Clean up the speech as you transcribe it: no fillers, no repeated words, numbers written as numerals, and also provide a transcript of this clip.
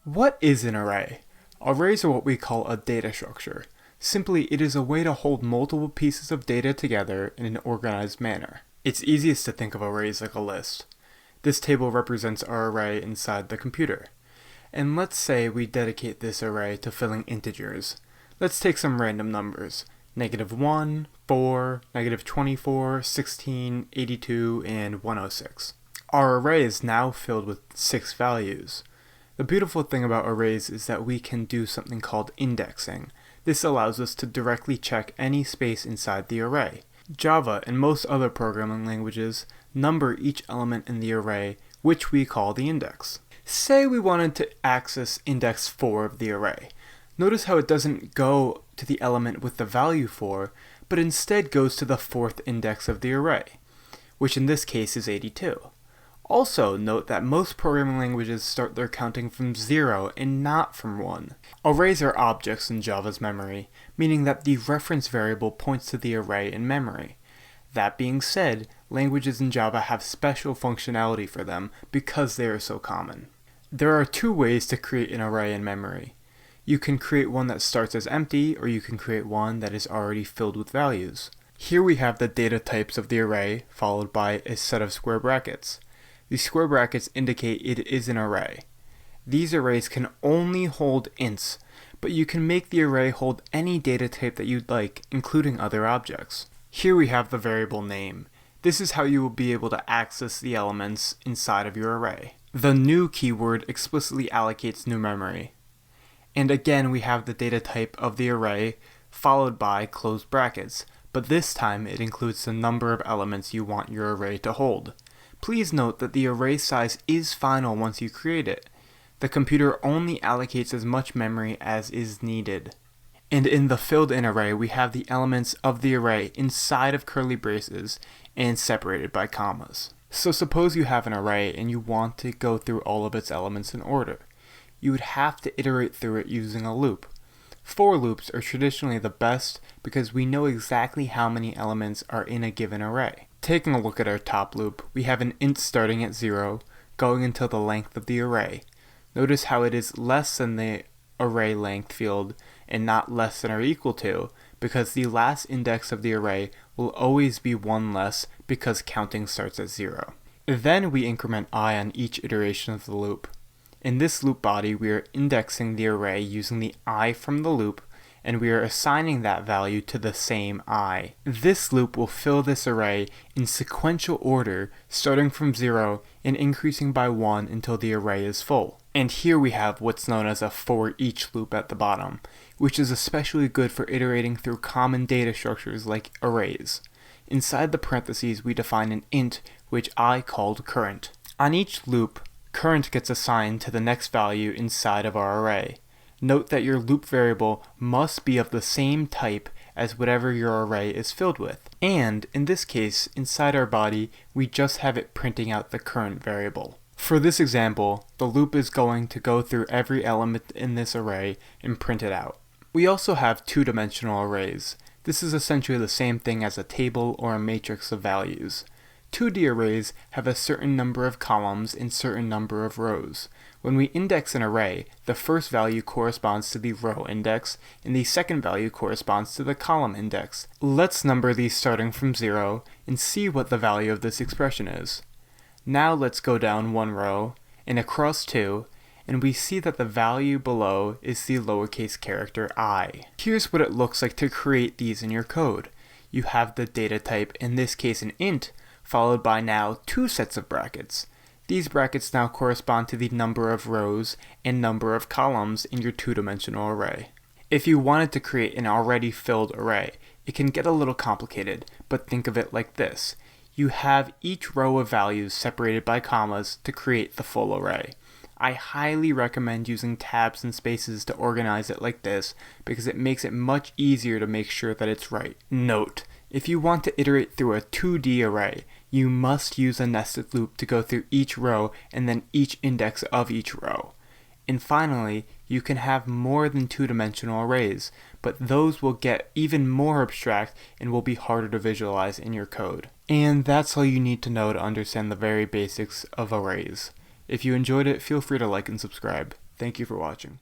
What is an array? Arrays are what we call a data structure. Simply, it is a way to hold multiple pieces of data together in an organized manner. It's easiest to think of arrays like a list. This table represents our array inside the computer. And let's say we dedicate this array to filling integers. Let's take some random numbers. -1, 4, -24, 16, 82, and 106. Our array is now filled with 6 values. The beautiful thing about arrays is that we can do something called indexing. This allows us to directly check any space inside the array. Java and most other programming languages number each element in the array, which we call the index. Say we wanted to access index 4 of the array. Notice how it doesn't go to the element with the value 4, but instead goes to the 4th index of the array, which in this case is 82. Also, note that most programming languages start their counting from 0 and not from 1. Arrays are objects in Java's memory, meaning that the reference variable points to the array in memory. That being said, languages in Java have special functionality for them because they are so common. There are 2 ways to create an array in memory. You can create one that starts as empty, or you can create one that is already filled with values. Here we have the data types of the array, followed by a set of square brackets. The square brackets indicate it is an array. These arrays can only hold ints, but you can make the array hold any data type that you'd like, including other objects. Here we have the variable name. This is how you will be able to access the elements inside of your array. The new keyword explicitly allocates new memory. And again, we have the data type of the array, followed by closed brackets, but this time it includes the number of elements you want your array to hold. Please note that the array size is final once you create it. The computer only allocates as much memory as is needed. And in the filled-in array, we have the elements of the array inside of curly braces and separated by commas. So suppose you have an array and you want to go through all of its elements in order. You would have to iterate through it using a loop. For loops are traditionally the best because we know exactly how many elements are in a given array. Taking a look at our top loop, we have an int starting at 0, going until the length of the array. Notice how it is less than the array length field and not less than or equal to, because the last index of the array will always be 1 less because counting starts at 0. Then we increment I on each iteration of the loop. In this loop body, we are indexing the array using the I from the loop, and we are assigning that value to the same I. This loop will fill this array in sequential order, starting from 0 and increasing by 1 until the array is full. And here we have what's known as a for each loop at the bottom, which is especially good for iterating through common data structures like arrays. Inside the parentheses, we define an int, which I called current. On each loop, current gets assigned to the next value inside of our array. Note that your loop variable must be of the same type as whatever your array is filled with. And, in this case, inside our body, we just have it printing out the current variable. For this example, the loop is going to go through every element in this array and print it out. We also have 2-dimensional arrays. This is essentially the same thing as a table or a matrix of values. 2D arrays have a certain number of columns and certain number of rows. When we index an array, the first value corresponds to the row index, and the second value corresponds to the column index. Let's number these starting from 0 and see what the value of this expression is. Now let's go down 1 row and across 2, and we see that the value below is the lowercase character I. Here's what it looks like to create these in your code. You have the data type, in this case an int, followed by now 2 sets of brackets. These brackets now correspond to the number of rows and number of columns in your 2-dimensional array. If you wanted to create an already filled array, it can get a little complicated, but think of it like this. You have each row of values separated by commas to create the full array. I highly recommend using tabs and spaces to organize it like this because it makes it much easier to make sure that it's right. Note: if you want to iterate through a 2D array, you must use a nested loop to go through each row and then each index of each row. And finally, you can have more than 2-dimensional arrays, but those will get even more abstract and will be harder to visualize in your code. And that's all you need to know to understand the very basics of arrays. If you enjoyed it, feel free to like and subscribe. Thank you for watching.